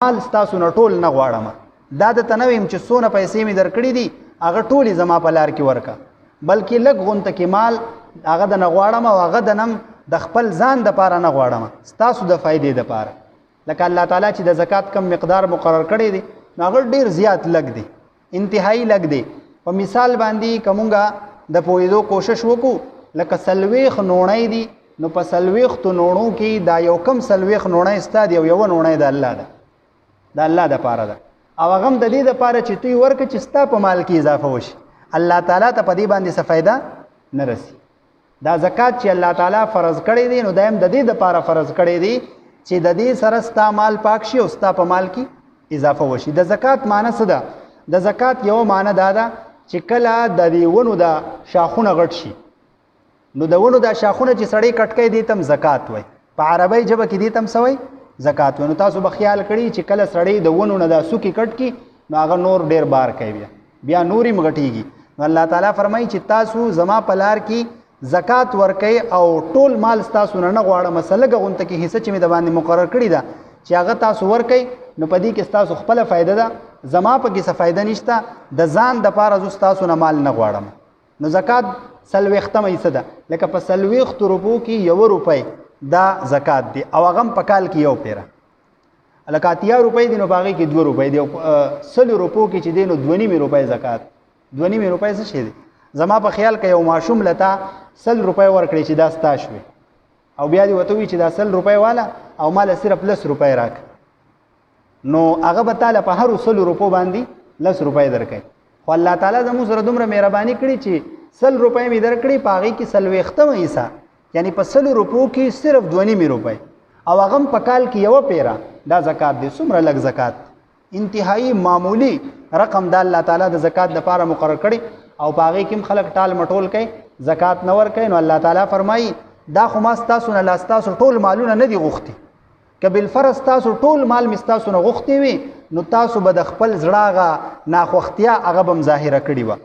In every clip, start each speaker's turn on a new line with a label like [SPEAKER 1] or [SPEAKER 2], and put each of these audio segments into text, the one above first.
[SPEAKER 1] مال ستاسو نه ټول نه غواړم، دا د تنویم چې څونه پیسې مې درکړي دي هغه ټولې زما په لار کې ورکه، بلکې لږ غونته کې مال هغه د نه غواړم او هغه د نم د خپل ځان دپاره نه غواړم، ستاسو د فایدې دپاره. لکه الله تعالی چې د زکات کم مقدار مقرر کړی دی نو هغه ډېر زیات لږ دی، انتهایی لږ دی. په مثال باندې که مونږ د پوهېدو کوشش وکړو لکه 40 نوڼی دي نو په 40 نوڼو کې دا یو کم 40 نوڼی ستا دی او یوه نوڼی د الله ده، د الله دپاره ده، او هغه هم د دې دپاره چې توی ورکړه چې ستا په مال کې اضافه وشي، الله تعالی ته په دې باندې څه فایده نه رسي. دا زکات چې الله تعالی فرض کړی دی نو دا هم د دې دپاره فرض کړی دی چې د دې سره ستا مال پاک شي او ستا په مال کې اضافه وشي. د زکات معنی څه ده؟ د زکات یو معنی دا ده چې کله د دې ونو د شاخونه غټ شي نو د ونو د شاخونه چې سړی کټ کوي دې ته هم زکات وایي، په عربی ژبه کې دې ته هم څه وایي؟ زکات وایي. نو تاسو به خیال کړي چې کله سړی د ونو نه دا سوکې کټ کړي نو هغه نور ډېر بار کوي، بیا نور یې غټېږي. نو الله تعالی فرمایي چې تاسو زما په لار کې زکات ورکوي او ټول مال ستاسو نه نه غواړم، لږه غونته کې حصه چې مې د باندې مقرر کړې ده چې هغه تاسو ورکوي نو په دې کې ستاسو خپله فایده ده، زما په کې څه فایده نشته، د ځان دپاره زه ستاسو نه مال نه غواړم. نو زکات 40 حصه ده، لکه په 40 روپو کې 1 روپۍ دا زکات دی او هغه هم په کال کې یو پیره، لکه 80 روپۍ دي نو په هغې کې 2 روپۍ دی، او 100 روپو کې چې دی نو 2.5 روپۍ زکات. 2.5 روپۍ څه شی دی؟ زما په خیال کې یو ماشوم لته 100 روپۍ ورکړي چې دا ستا شوې او بیا دې ورته ووایي چې دا 100 روپۍ والا او ماله صرف 10 روپۍ راکړه، نو هغه به تاله په هرو 100 روپو باندې 10 روپۍ درکوي. خو الله تعالی زموږ سره دومره مهرباني کړي چې 100 روپۍ مې درکړي په هغې کې 40 حصه یعنی په 100 روپو کې صرف 2.5 روپۍ او هغه هم په کال کې یوه پیره، دا زکات دی. څومره لږ زکات، انتهایی معمولی رقم دا الله تعالی د زکات دپاره مقرر کړي او په هغې کې هم خلک ټال مټول کوي، زکات نه ورکوي. نو الله تعالی فرمایي دا خو ما ستاسو نه لا ستاسو ټول مالونه نه دي غوښتي، که بالفرض ستاسو ټول مال مې ستاسو نه غوښتي وي نو تاسو به د خپل زړه هغه ناخوښتیا هغه به هم ظاهره کړې وه.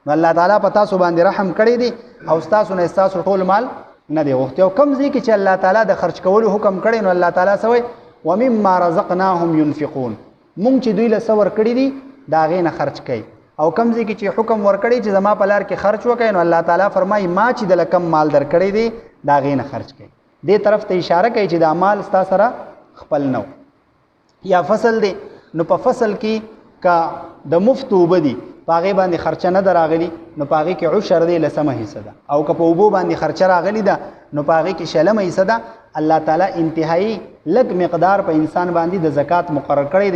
[SPEAKER 1] نو الله تعالی په تاسو باندې رحم کړی دی او ستاسو نه ستاسو ټول مال نه دی غوښتي. او کوم ځای کې چې الله تعالی د خرج کولو حکم کړی نو الله تعالی څه وایي؟ ومما رزقناهم ينفقون، مونږ چې دوی له څه ورکړي دي د هغې نه خرج کوي. او کوم ځای کې چې حکم ورکړی چې زما په لار کې خرج وکړئ نو الله تعالی فرمایي ما چې دله کم مال درکړی دی د هغې نه خرج کوي. دې طرف ته اشاره کوي چې دا مال ستا سره خپل نه و. یا فصل دی نو په فصل کې که د مفت اوبه دي په هغې باندې خرچه نه ده راغلي نو په هغې کې عشر دی 10 حصه ده، او که په اوبو باندې خرچه راغلي ده نو په هغې کې 60 حصه ده. الله تعالی انتهایی لږ مقدار په انسان باندې د زکات مقرر کړی دی.